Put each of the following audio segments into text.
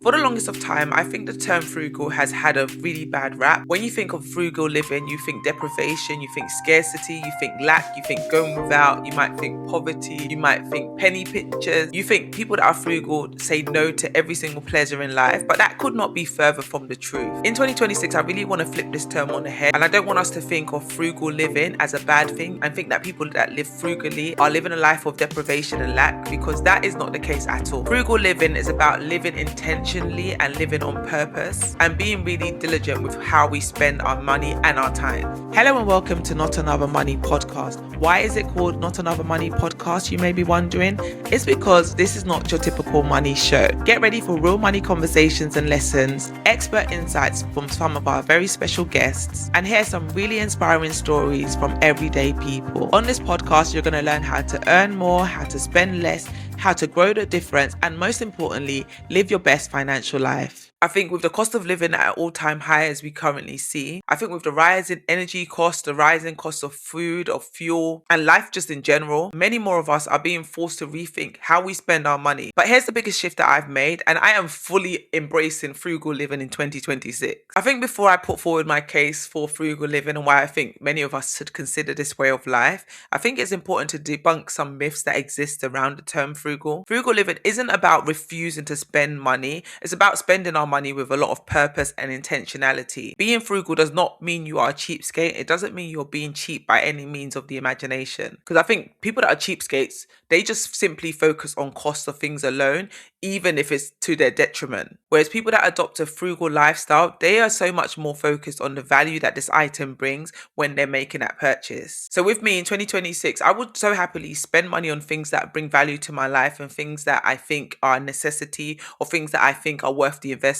For the longest of time, I think the term frugal has had a really bad rap. When you think of frugal living, you think deprivation, you think scarcity, you think lack, you think going without, you might think poverty, you might think penny pinchers, you think people that are frugal say no to every single pleasure in life, but that could not be further from the truth. In 2026, I really want to flip this term on the head, and I don't want us to think of frugal living as a bad thing and think that people that live frugally are living a life of deprivation and lack, because that is not the case at all. Frugal living is about living intentionally and living on purpose and being really diligent with how we spend our money and our time. Hello and welcome to Not Another Money Podcast. Why is it called Not Another Money Podcast, you may be wondering? It's because this is not your typical money show. Get ready for real money conversations and lessons, expert insights from some of our very special guests, and hear some really inspiring stories from everyday people. On this podcast, you're going to learn how to earn more, how to spend less, how to grow the difference, and most importantly, live your best financial life. I think with the cost of living at an all-time high as we currently see, I think with the rise in energy costs, the rising cost of food, of fuel, and life just in general, many more of us are being forced to rethink how we spend our money. But here's the biggest shift that I've made, and I am fully embracing frugal living in 2026. I think before I put forward my case for frugal living and why I think many of us should consider this way of life, I think it's important to debunk some myths that exist around the term frugal. Frugal living isn't about refusing to spend money, it's about spending our money with a lot of purpose and intentionality. Being frugal does not mean you are a cheapskate. It doesn't mean you're being cheap by any means of the imagination. Because I think people that are cheapskates, they just simply focus on cost of things alone, even if it's to their detriment. Whereas people that adopt a frugal lifestyle, they are so much more focused on the value that this item brings when they're making that purchase. So with me in 2026, I would so happily spend money on things that bring value to my life and things that I think are a necessity or things that I think are worth the investment.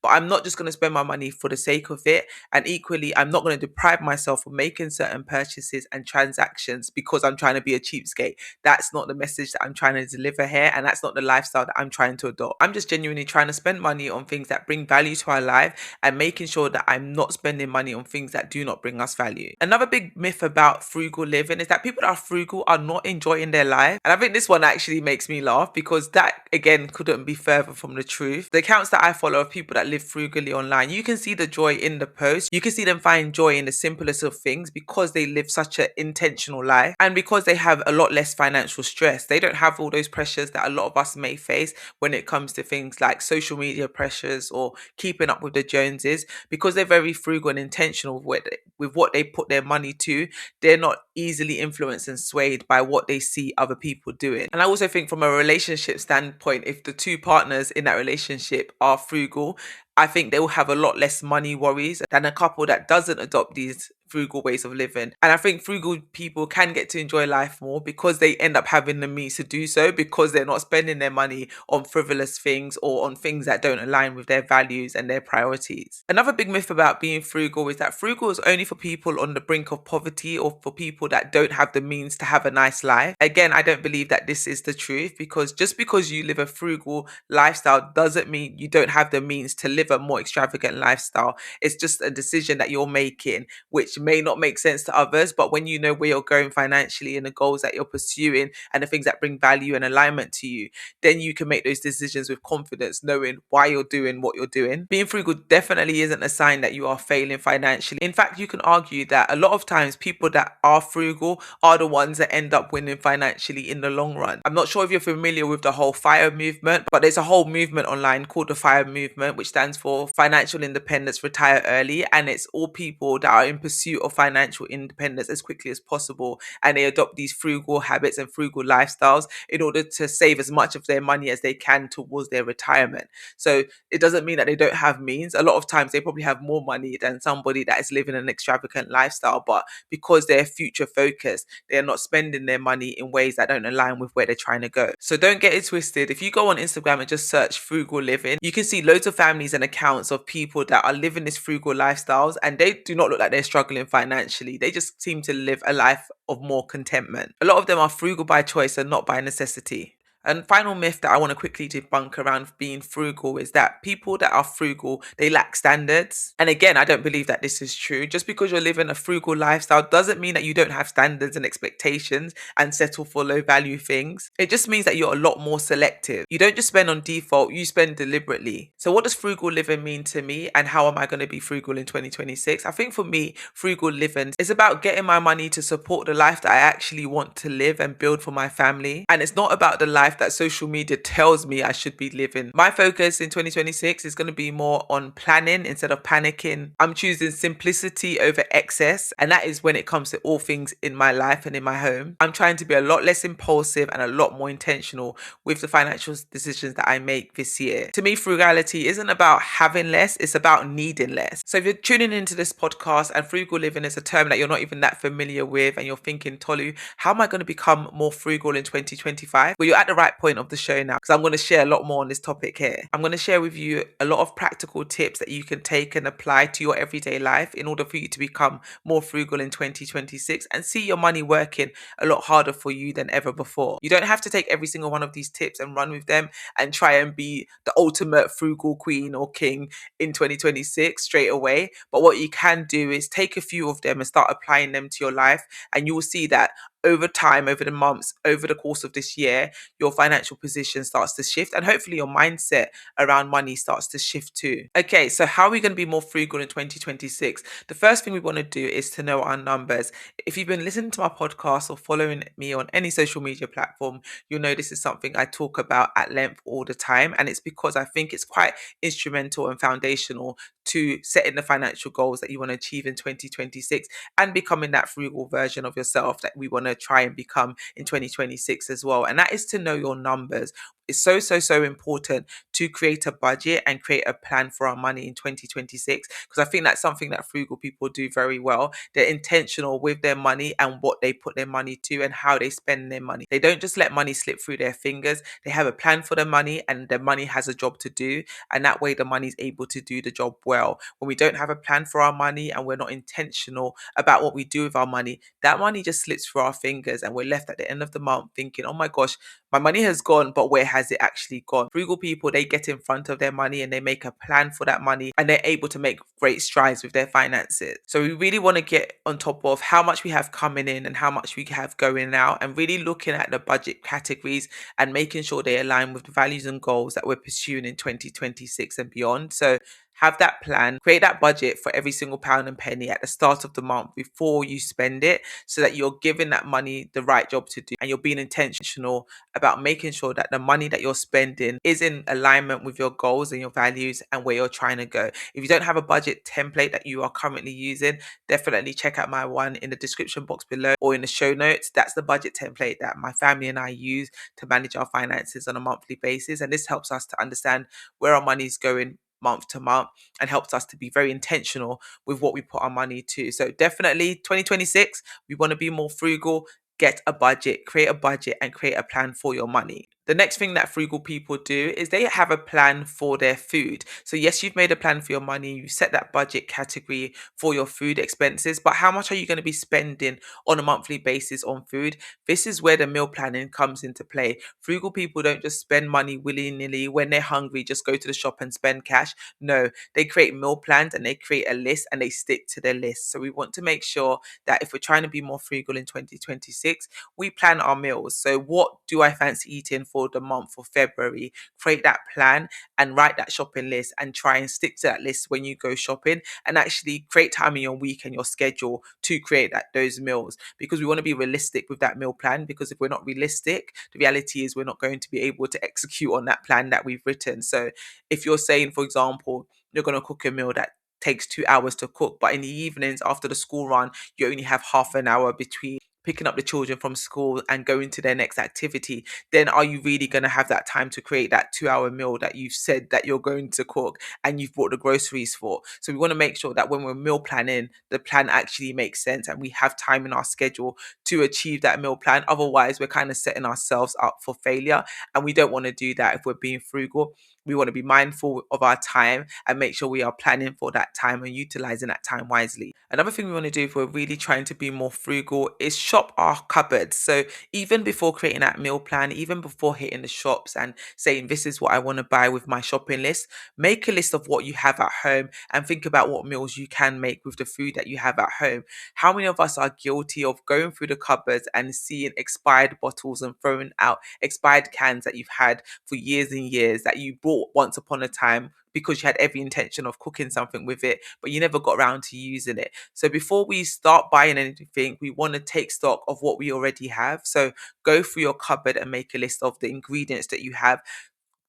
But I'm not just going to spend my money for the sake of it. And equally, I'm not going to deprive myself from making certain purchases and transactions because I'm trying to be a cheapskate. That's not the message that I'm trying to deliver here. And that's not the lifestyle that I'm trying to adopt. I'm just genuinely trying to spend money on things that bring value to our life and making sure that I'm not spending money on things that do not bring us value. Another big myth about frugal living is that people that are frugal are not enjoying their life. And I think this one actually makes me laugh because that, again, couldn't be further from the truth. The accounts that I follow of people that live frugally online, you can see the joy in the post. You can see them find joy in the simplest of things because they live such an intentional life and because they have a lot less financial stress. They don't have all those pressures that a lot of us may face when it comes to things like social media pressures or keeping up with the Joneses. Because they're very frugal and intentional with what they put their money to, they're not easily influenced and swayed by what they see other people doing. And I also think from a relationship standpoint, if the two partners in that relationship are frugal, I think they will have a lot less money worries than a couple that doesn't adopt these frugal ways of living. And I think frugal people can get to enjoy life more because they end up having the means to do so because they're not spending their money on frivolous things or on things that don't align with their values and their priorities. Another big myth about being frugal is that frugal is only for people on the brink of poverty or for people that don't have the means to have a nice life. Again, I don't believe that this is the truth because just because you live a frugal lifestyle doesn't mean you don't have the means to live a more extravagant lifestyle. It's just a decision that you're making, which may not make sense to others, but when you know where you're going financially and the goals that you're pursuing and the things that bring value and alignment to you, then you can make those decisions with confidence, knowing why you're doing what you're doing. Being frugal definitely isn't a sign that you are failing financially. In fact, you can argue that a lot of times people that are frugal are the ones that end up winning financially in the long run. I'm not sure if you're familiar with the whole FIRE movement, but there's a whole movement online called the FIRE movement, which stands for Financial Independence, Retire Early, and it's all people that are in pursuit of financial independence as quickly as possible, and they adopt these frugal habits and frugal lifestyles in order to save as much of their money as they can towards their retirement. So it doesn't mean that they don't have means. A lot of times they probably have more money than somebody that is living an extravagant lifestyle, but because they're future focused, they're not spending their money in ways that don't align with where they're trying to go. So don't get it twisted. If you go on Instagram and just search frugal living, you can see loads of families and accounts of people that are living this frugal lifestyles, and they do not look like they're struggling financially. They just seem to live a life of more contentment. A lot of them are frugal by choice and not by necessity. And final myth that I want to quickly debunk around being frugal is that people that are frugal, they lack standards. And again, I don't believe that this is true. Just because you're living a frugal lifestyle doesn't mean that you don't have standards and expectations and settle for low value things. It just means that you're a lot more selective. You don't just spend on default, you spend deliberately. So what does frugal living mean to me, and how am I going to be frugal in 2026? I think for me, frugal living is about getting my money to support the life that I actually want to live and build for my family. And it's not about the life that social media tells me I should be living. My focus in 2026 is going to be more on planning instead of panicking. I'm choosing simplicity over excess, and that is when it comes to all things in my life and in my home. I'm trying to be a lot less impulsive and a lot more intentional with the financial decisions that I make this year. To me, frugality isn't about having less, it's about needing less. So if you're tuning into this podcast and frugal living is a term that you're not even that familiar with and you're thinking, Tolu, how am I going to become more frugal in 2025? Well, you're at the right point of the show now, because I'm going to share a lot more on this topic here. I'm going to share with you a lot of practical tips that you can take and apply to your everyday life in order for you to become more frugal in 2026 and see your money working a lot harder for you than ever before. You don't have to take every single one of these tips and run with them and try and be the ultimate frugal queen or king in 2026 straight away. But what you can do is take a few of them and start applying them to your life, and you will see that over time, over the months, over the course of this year, your financial position starts to shift, and hopefully your mindset around money starts to shift too. Okay, so how are we going to be more frugal in 2026? The first thing we want to do is to know our numbers. If you've been listening to my podcast or following me on any social media platform, you'll know this is something I talk about at length all the time, and it's because I think it's quite instrumental and foundational to setting the financial goals that you want to achieve in 2026 and becoming that frugal version of yourself that we want to try and become in 2026 as well. And that is to know your numbers. It's so important to create a budget and create a plan for our money in 2026, because I think that's something that frugal people do very well. They're intentional with their money and what they put their money to and how they spend their money. They don't just let money slip through their fingers. They have a plan for their money, and their money has a job to do, and that way the money is able to do the job well. When we don't have a plan for our money and we're not intentional about what we do with our money, that money just slips through our fingers, and we're left at the end of the month thinking, oh my gosh, my money has gone, but where has it actually gone? Frugal people, they get in front of their money and they make a plan for that money, and they're able to make great strides with their finances. So we really want to get on top of how much we have coming in and how much we have going out, and really looking at the budget categories and making sure they align with the values and goals that we're pursuing in 2026 and beyond. So have that plan, create that budget for every single pound and penny at the start of the month before you spend it, so that you're giving that money the right job to do, and you're being intentional about making sure that the money that you're spending is in alignment with your goals and your values and where you're trying to go. If you don't have a budget template that you are currently using, definitely check out my one in the description box below or in the show notes. That's the budget template that my family and I use to manage our finances on a monthly basis, and this helps us to understand where our money is going month to month and helps us to be very intentional with what we put our money to. So definitely 2026, we want to be more frugal. Get a budget, create a budget, and create a plan for your money. The next thing that frugal people do is they have a plan for their food. So yes, you've made a plan for your money, you set that budget category for your food expenses, but how much are you going to be spending on a monthly basis on food? This is where the meal planning comes into play. Frugal people don't just spend money willy-nilly when they're hungry, just go to the shop and spend cash. No, they create meal plans and they create a list and they stick to their list. So we want to make sure that if we're trying to be more frugal in 2026, we plan our meals. So what do I fancy eating for the month of February? Create that plan and write that shopping list and try and stick to that list when you go shopping, and actually create time in your week and your schedule to create those meals, because we want to be realistic with that meal plan, because if we're not realistic, the reality is we're not going to be able to execute on that plan that we've written. So if you're saying, for example, you're going to cook a meal that takes 2 hours to cook, but in the evenings after the school run, you only have half an hour between picking up the children from school and going to their next activity, then are you really going to have that time to create that 2 hour meal that you've said that you're going to cook and you've bought the groceries for? So we want to make sure that when we're meal planning, the plan actually makes sense and we have time in our schedule to achieve that meal plan. Otherwise, we're kind of setting ourselves up for failure, and we don't want to do that if we're being frugal. We want to be mindful of our time and make sure we are planning for that time and utilizing that time wisely. Another thing we want to do if we're really trying to be more frugal is shop our cupboards. So even before creating that meal plan, even before hitting the shops and saying, this is what I want to buy with my shopping list, make a list of what you have at home and think about what meals you can make with the food that you have at home. How many of us are guilty of going through the cupboards and seeing expired bottles and throwing out expired cans that you've had for years and years that you bought once upon a time because you had every intention of cooking something with it, but you never got around to using it? So before we start buying anything, we want to take stock of what we already have. So go through your cupboard and make a list of the ingredients that you have.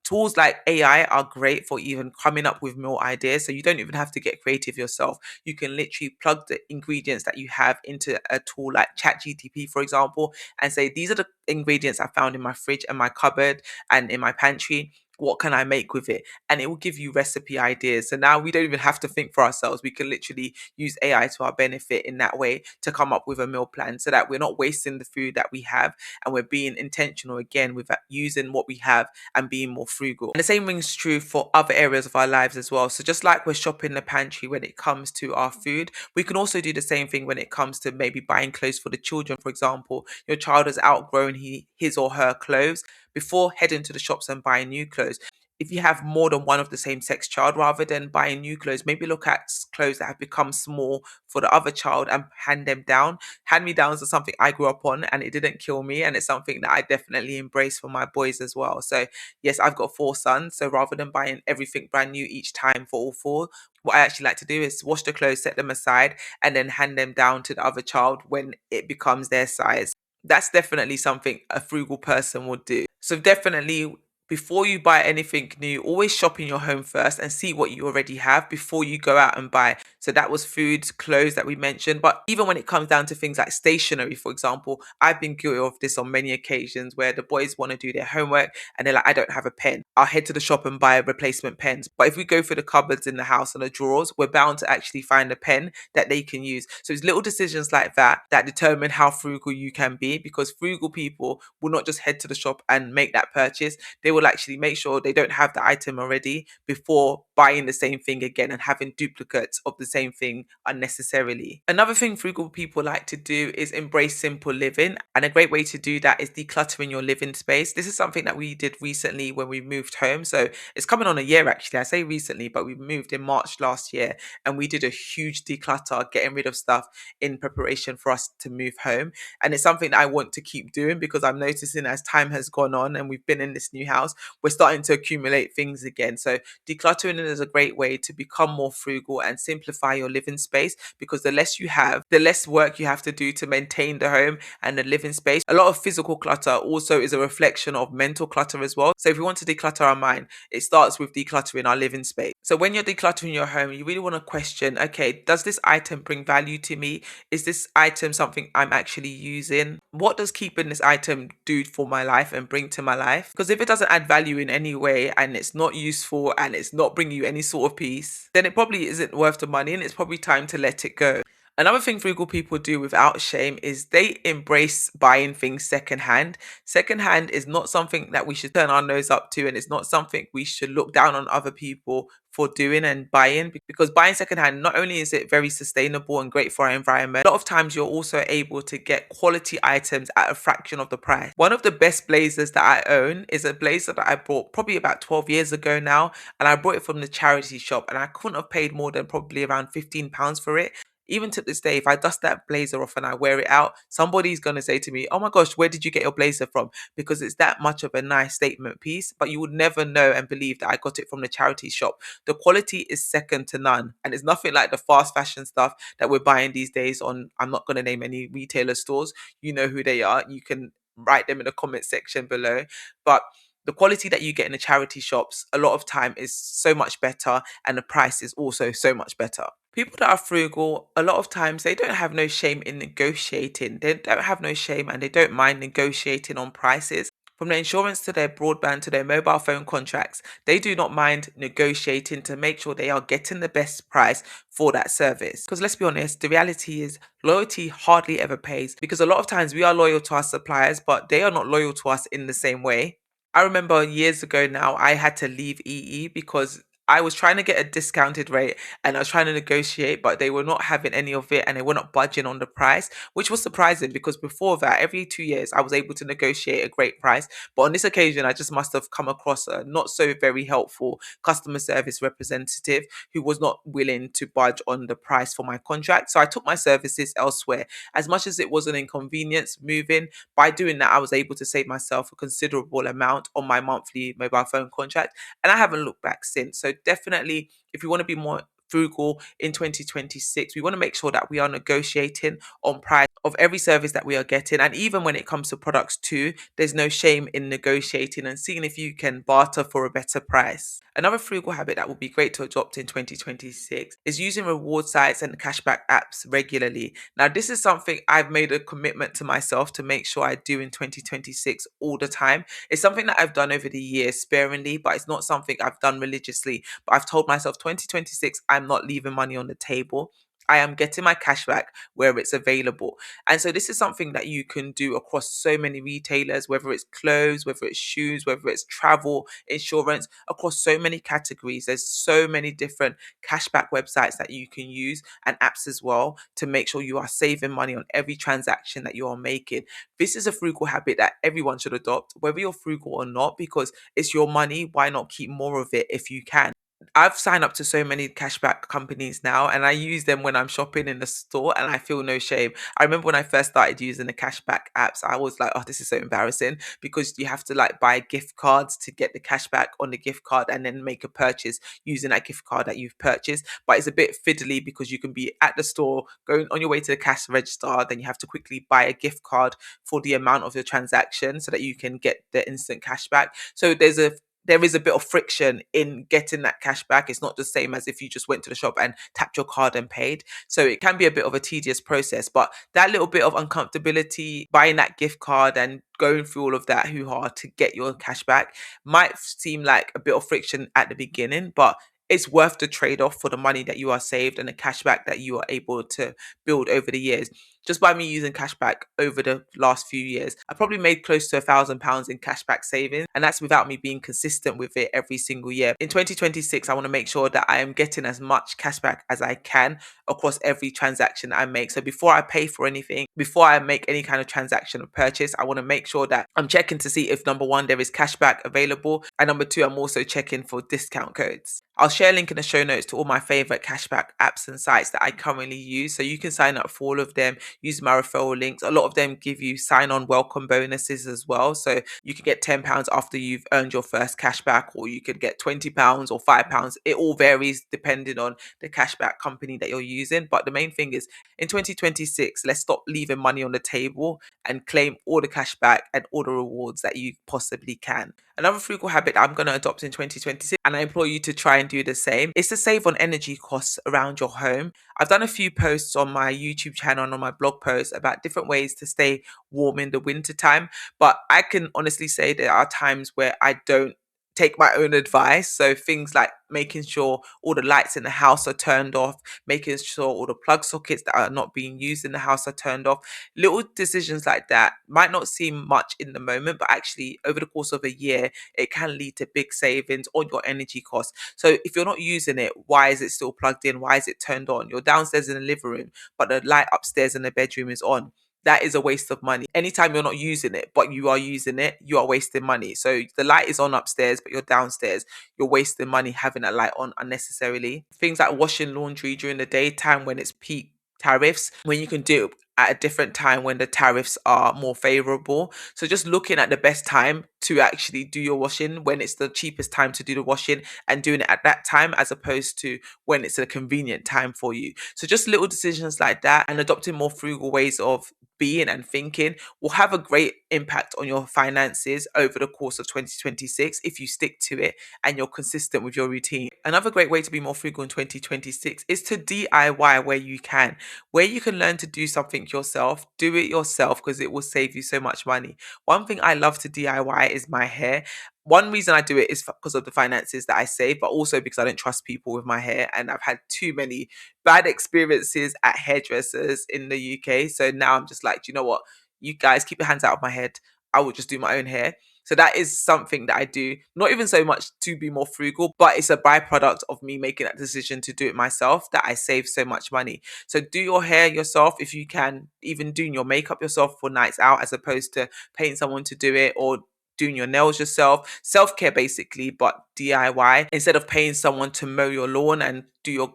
Tools like AI are great for even coming up with more ideas. So you don't even have to get creative yourself. You can literally plug the ingredients that you have into a tool like ChatGTP, for example, and say, these are the ingredients I found in my fridge and my cupboard and in my pantry. What can I make with it? And it will give you recipe ideas. So now we don't even have to think for ourselves. We can literally use AI to our benefit in that way to come up with a meal plan so that we're not wasting the food that we have and we're being intentional again with using what we have and being more frugal. And the same rings true for other areas of our lives as well. So just like we're shopping the pantry when it comes to our food, we can also do the same thing when it comes to maybe buying clothes for the children. For example, your child has outgrown his or her clothes. Before heading to the shops and buying new clothes, if you have more than one of the same sex child, rather than buying new clothes, maybe look at clothes that have become small for the other child and hand them down. Hand me downs are something I grew up on and it didn't kill me. And it's something that I definitely embrace for my boys as well. So, yes, I've got 4 sons. So, rather than buying everything brand new each time for all 4, what I actually like to do is wash the clothes, set them aside, and then hand them down to the other child when it becomes their size. That's definitely something a frugal person would do. So definitely, before you buy anything new, always shop in your home first and see what you already have before you go out and buy. So that was food, clothes that we mentioned. But even when it comes down to things like stationery, for example, I've been guilty of this on many occasions where the boys want to do their homework and they're like, I don't have a pen. I'll head to the shop and buy replacement pens. But if we go through the cupboards in the house and the drawers, we're bound to actually find a pen that they can use. So it's little decisions like that that determine how frugal you can be, because frugal people will not just head to the shop and make that purchase. They will actually make sure they don't have the item already before buying the same thing again and having duplicates of the same thing unnecessarily. Another thing frugal people like to do is embrace simple living. And a great way to do that is decluttering your living space. This is something that we did recently when we moved home. So it's coming on a year actually. I say recently, but we moved in March last year and we did a huge declutter, getting rid of stuff in preparation for us to move home. And it's something that I want to keep doing because I'm noticing as time has gone on and we've been in this new house, we're starting to accumulate things again. So decluttering is a great way to become more frugal and simplify your living space, because the less you have, the less work you have to do to maintain the home and the living space. A lot of physical clutter also is a reflection of mental clutter as well. So if we want to declutter our mind, it starts with decluttering our living space. So when you're decluttering your home, you really want to question, okay, does this item bring value to me? Is this item something I'm actually using? What does keeping this item do for my life and bring to my life? Because if it doesn't add value in any way and it's not useful and it's not bringing you any sort of peace, then it probably isn't worth the money and it's probably time to let it go. Another thing frugal people do without shame is they embrace buying things secondhand. Secondhand is not something that we should turn our nose up to, and it's not something we should look down on other people for doing and buying, because buying secondhand, not only is it very sustainable and great for our environment, a lot of times you're also able to get quality items at a fraction of the price. One of the best blazers that I own is a blazer that I bought probably about 12 years ago now, and I bought it from the charity shop and I couldn't have paid more than probably around £15 for it. Even to this day, if I dust that blazer off and I wear it out, somebody's going to say to me, oh my gosh, where did you get your blazer from? Because it's that much of a nice statement piece, but you would never know and believe that I got it from the charity shop. The quality is second to none. And it's nothing like the fast fashion stuff that we're buying these days on, I'm not going to name any retailer stores. You know who they are. You can write them in the comment section below. But the quality that you get in the charity shops a lot of time is so much better, and the price is also so much better. People that are frugal, a lot of times they don't have no shame in negotiating. They don't have no shame and they don't mind negotiating on prices. From their insurance to their broadband to their mobile phone contracts, they do not mind negotiating to make sure they are getting the best price for that service. Because let's be honest, the reality is loyalty hardly ever pays, because a lot of times we are loyal to our suppliers, but they are not loyal to us in the same way. I remember years ago now, I had to leave EE because I was trying to get a discounted rate and I was trying to negotiate, but they were not having any of it and they were not budging on the price, which was surprising because before that, every 2 years, I was able to negotiate a great price. But on this occasion, I just must have come across a not so very helpful customer service representative who was not willing to budge on the price for my contract. So I took my services elsewhere. As much as it was an inconvenience moving, by doing that, I was able to save myself a considerable amount on my monthly mobile phone contract, and I haven't looked back since. So definitely, if you want to be more frugal in 2026, we want to make sure that we are negotiating on price of every service that we are getting. And even when it comes to products too, there's no shame in negotiating and seeing if you can barter for a better price. Another frugal habit that would be great to adopt in 2026 is using reward sites and cashback apps regularly. Now, this is something I've made a commitment to myself to make sure I do in 2026 all the time. It's something that I've done over the years sparingly, but it's not something I've done religiously. But I've told myself 2026, I'm not leaving money on the table. I am getting my cash back where it's available. And so this is something that you can do across so many retailers, whether it's clothes, whether it's shoes, whether it's travel, insurance, across so many categories. There's so many different cashback websites that you can use and apps as well to make sure you are saving money on every transaction that you are making. This is a frugal habit that everyone should adopt, whether you're frugal or not, because it's your money. Why not keep more of it if you can? I've signed up to so many cashback companies now and I use them when I'm shopping in the store and I feel no shame. I remember when I first started using the cashback apps, I was like, oh, this is so embarrassing because you have to like buy gift cards to get the cashback on the gift card and then make a purchase using that gift card that you've purchased. But it's a bit fiddly because you can be at the store going on your way to the cash register, then you have to quickly buy a gift card for the amount of your transaction so that you can get the instant cashback. So there is a bit of friction in getting that cash back. It's not the same as if you just went to the shop and tapped your card and paid. So it can be a bit of a tedious process, but that little bit of uncomfortability, buying that gift card and going through all of that hoo-ha to get your cash back might seem like a bit of friction at the beginning, but it's worth the trade-off for the money that you are saved and the cashback that you are able to build over the years. Just by me using cashback over the last few years, I probably made close to £1,000 in cashback savings, and that's without me being consistent with it every single year. In 2026, I want to make sure that I am getting as much cashback as I can across every transaction I make. So before I pay for anything, before I make any kind of transaction or purchase, I want to make sure that I'm checking to see if number one, there is cashback available, and number two, I'm also checking for discount codes. I'll share a link in the show notes to all my favorite cashback apps and sites that I currently use. So you can sign up for all of them, use my referral links. A lot of them give you sign on welcome bonuses as well. So you can get £10 after you've earned your first cashback, or you could get £20 or £5. It all varies depending on the cashback company that you're using. But the main thing is in 2026, let's stop leaving money on the table and claim all the cashback and all the rewards that you possibly can. Another frugal habit I'm going to adopt in 2026, and I implore you to try and do the same, is to save on energy costs around your home. I've done a few posts on my YouTube channel and on my blog posts about different ways to stay warm in the winter time, but I can honestly say there are times where I don't take my own advice. So things like making sure all the lights in the house are turned off, making sure all the plug sockets that are not being used in the house are turned off. Little decisions like that might not seem much in the moment, but actually over the course of a year, it can lead to big savings on your energy costs. So if you're not using it, why is it still plugged in? Why is it turned on? You're downstairs in the living room, but the light upstairs in the bedroom is on. That is a waste of money. Anytime you're not using it, but you are using it, you are wasting money. So the light is on upstairs, but you're downstairs, you're wasting money having that light on unnecessarily. Things like washing laundry during the daytime when it's peak tariffs, when you can do it at a different time when the tariffs are more favorable. So just looking at the best time to actually do your washing, when it's the cheapest time to do the washing, and doing it at that time as opposed to when it's a convenient time for you. So just little decisions like that and adopting more frugal ways of being and thinking will have a great impact on your finances over the course of 2026 if you stick to it and you're consistent with your routine. Another great way to be more frugal in 2026 is to DIY where you can. Where you can learn to do something yourself, do it yourself because it will save you so much money. One thing I love to DIY is my hair. One reason I do it is because of the finances that I save, but also because I don't trust people with my hair. And I've had too many bad experiences at hairdressers in the UK. So now I'm just like, do you know what? You guys keep your hands out of my head. I will just do my own hair. So that is something that I do, not even so much to be more frugal, but it's a byproduct of me making that decision to do it myself that I save so much money. So do your hair yourself if you can, even doing your makeup yourself for nights out as opposed to paying someone to do it, or doing your nails yourself. Self-care basically, but DIY. Instead of paying someone to mow your lawn and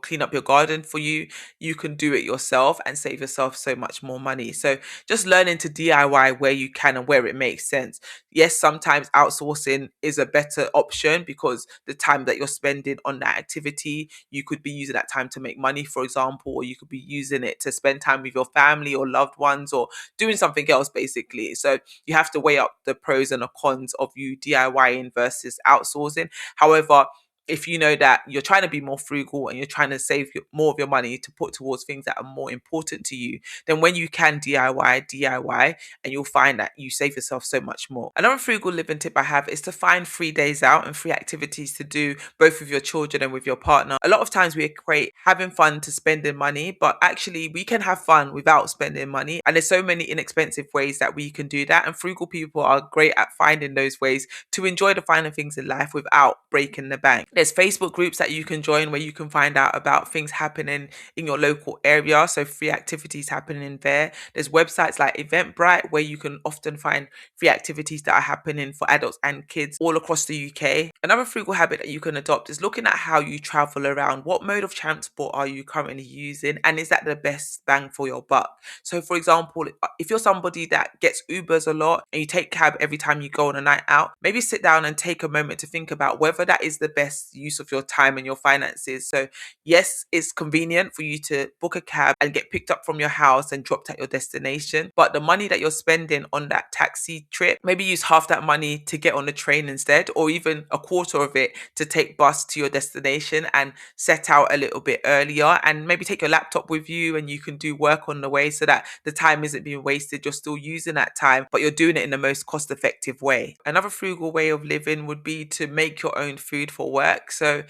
clean up your garden for you, you can do it yourself and save yourself so much more money. So just learning to DIY where you can and where it makes sense. Yes, sometimes outsourcing is a better option because the time that you're spending on that activity, you could be using that time to make money, for example, or you could be using it to spend time with your family or loved ones or doing something else basically. So you have to weigh up the pros and the cons of you DIYing versus outsourcing. However, if you know that you're trying to be more frugal and you're trying to save more of your money to put towards things that are more important to you, then when you can DIY, and you'll find that you save yourself so much more. Another frugal living tip I have is to find free days out and free activities to do both with your children and with your partner. A lot of times we equate having fun to spending money, but actually we can have fun without spending money. And there's so many inexpensive ways that we can do that. And frugal people are great at finding those ways to enjoy the finer things in life without breaking the bank. There's Facebook groups that you can join where you can find out about things happening in your local area. So free activities happening there. There's websites like Eventbrite where you can often find free activities that are happening for adults and kids all across the UK. Another frugal habit that you can adopt is looking at how you travel around. What mode of transport are you currently using? And is that the best bang for your buck? So for example, if you're somebody that gets Ubers a lot and you take cab every time you go on a night out, maybe sit down and take a moment to think about whether that is the best use of your time and your finances. So yes, it's convenient for you to book a cab and get picked up from your house and dropped at your destination. But the money that you're spending on that taxi trip, maybe use half that money to get on the train instead, or even a quarter of it to take bus to your destination and set out a little bit earlier, and maybe take your laptop with you and you can do work on the way so that the time isn't being wasted. You're still using that time, but you're doing it in the most cost effective way. Another frugal way of living would be to make your own food for work. So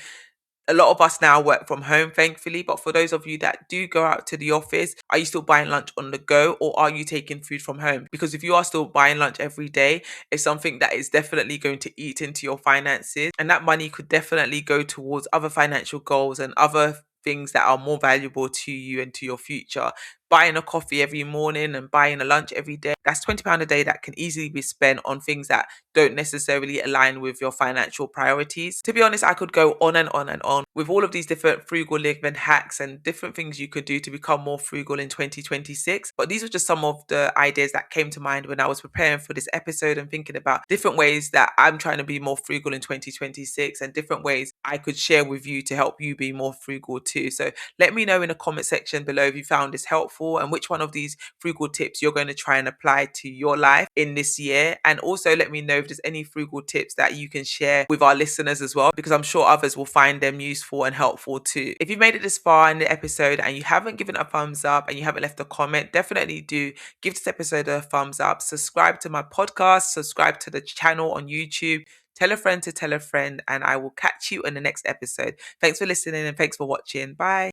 a lot of us now work from home, thankfully, but for those of you that do go out to the office, are you still buying lunch on the go, or are you taking food from home? Because if you are still buying lunch every day, it's something that is definitely going to eat into your finances, and that money could definitely go towards other financial goals and other things that are more valuable to you and to your future. Buying a coffee every morning and buying a lunch every day, that's £20 a day that can easily be spent on things that don't necessarily align with your financial priorities. To be honest, I could go on and on and on with all of these different frugal living hacks and different things you could do to become more frugal in 2026. But these were just some of the ideas that came to mind when I was preparing for this episode and thinking about different ways that I'm trying to be more frugal in 2026 and different ways I could share with you to help you be more frugal too. So let me know in the comment section below if you found this helpful and which one of these frugal tips you're going to try and apply to your life in this year. And also let me know if there's any frugal tips that you can share with our listeners as well, because I'm sure others will find them useful and helpful too. If you've made it this far in the episode and you haven't given a thumbs up and you haven't left a comment, definitely do give this episode a thumbs up. Subscribe to my podcast, subscribe to the channel on YouTube. Tell a friend to tell a friend, and I will catch you in the next episode. Thanks for listening and thanks for watching. Bye.